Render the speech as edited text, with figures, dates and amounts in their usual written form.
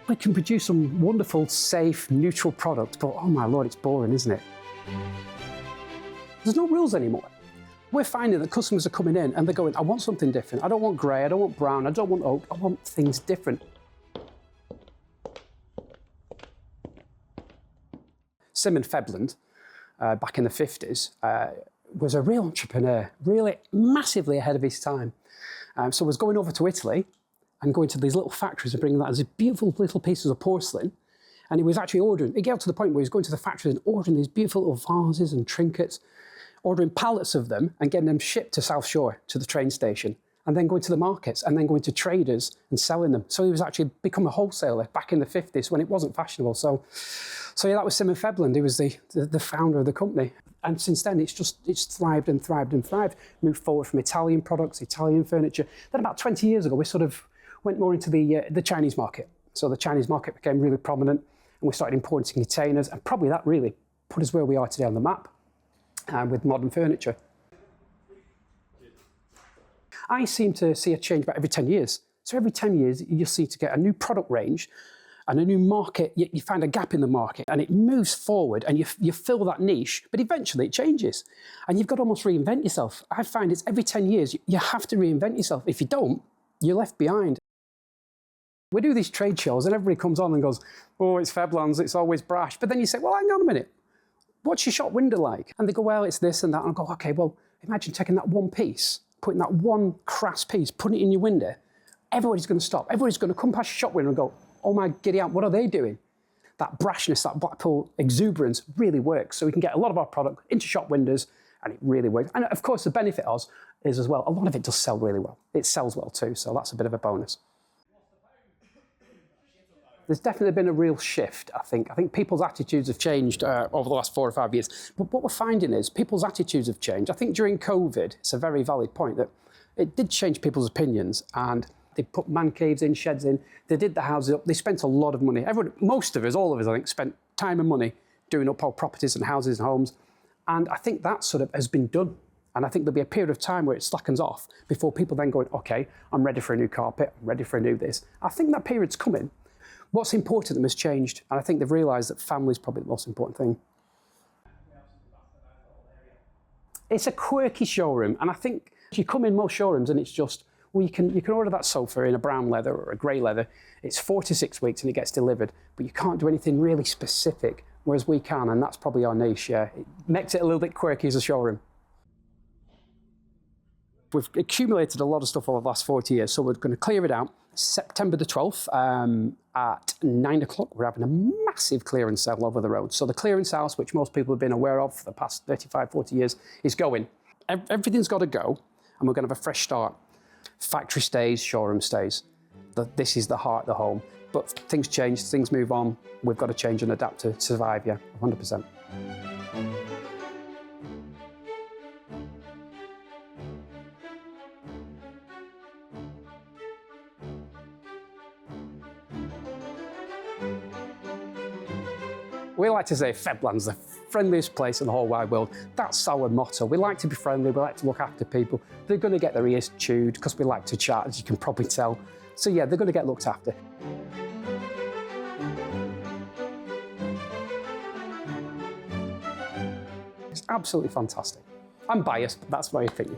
we can produce some wonderful, safe, neutral products, but oh my Lord, it's boring, isn't it? There's no rules anymore. We're finding that customers are coming in and they're going, I want something different. I don't want grey, I don't want brown, I don't want oak, I want things different. Simon Febland, back in the 50s, was a real entrepreneur, really massively ahead of his time. So was going over to Italy and going to these little factories and bringing that as beautiful little pieces of porcelain. And he was actually ordering, it got to the point where he was going to the factories and ordering these beautiful little vases and trinkets, ordering pallets of them and getting them shipped to South Shore, to the train station, and then going to the markets and then going to traders and selling them. So he was actually become a wholesaler back in the 50s when it wasn't fashionable. So yeah, that was Simon Febland. He was the founder of the company. And since then, it's thrived and thrived and thrived. Moved forward from Italian products, Italian furniture. Then about 20 years ago, we sort of went more into the Chinese market. So the Chinese market became really prominent, and we started importing containers, and probably that really put us where we are today on the map with modern furniture. I seem to see a change about every 10 years. So every 10 years, you see to get a new product range and a new market, you find a gap in the market and it moves forward and you fill that niche, but eventually it changes. And you've got to almost reinvent yourself. I find it's every 10 years, you have to reinvent yourself. If you don't, you're left behind. We do these trade shows and everybody comes on and goes, oh, it's Feblands, it's always brash. But then you say, well, hang on a minute. What's your shop window like? And they go, well, it's this and that. And I go, okay, well, imagine taking that one piece, putting that one crass piece, putting it in your window. Everybody's going to stop. Everybody's going to come past your shop window and go, oh my giddy aunt, what are they doing? That brashness, that Blackpool exuberance really works. So we can get a lot of our product into shop windows and it really works. And of course, the benefit is as well, a lot of it does sell really well. It sells well too, so that's a bit of a bonus. There's definitely been a real shift, I think. I think people's attitudes have changed over the last 4 or 5 years. But what we're finding is people's attitudes have changed. I think during COVID, it's a very valid point that it did change people's opinions, and they put man caves in, sheds in, they did the houses up, they spent a lot of money. Most of us, all of us, I think, spent time and money doing up our properties and houses and homes. And I think that sort of has been done. And I think there'll be a period of time where it slackens off before people then going, okay, I'm ready for a new carpet, I'm ready for a new this. I think that period's coming. What's important to them has changed. And I think they've realised that family is probably the most important thing. It's a quirky showroom. And I think you come in most showrooms and it's just, well, you can order that sofa in a brown leather or a grey leather. It's 4 to 6 weeks and it gets delivered, but you can't do anything really specific, whereas we can, and that's probably our niche. Yeah. It makes it a little bit quirky as a showroom. We've accumulated a lot of stuff over the last 40 years, so we're going to clear it out. September the 12th at 9 o'clock, we're having a massive clearance sale over the road. So the clearance house, which most people have been aware of for the past 35, 40 years, is going. Everything's got to go, and we're going to have a fresh start. Factory stays, showroom stays. This is the heart of the home. But things change, things move on. We've got to change and adapt to survive, yeah, 100%. We like to say Febland's the friendliest place in the whole wide world. That's our motto. We like to be friendly, we like to look after people. They're going to get their ears chewed because we like to chat, as you can probably tell. So yeah, they're going to get looked after. It's absolutely fantastic. I'm biased, but that's my opinion.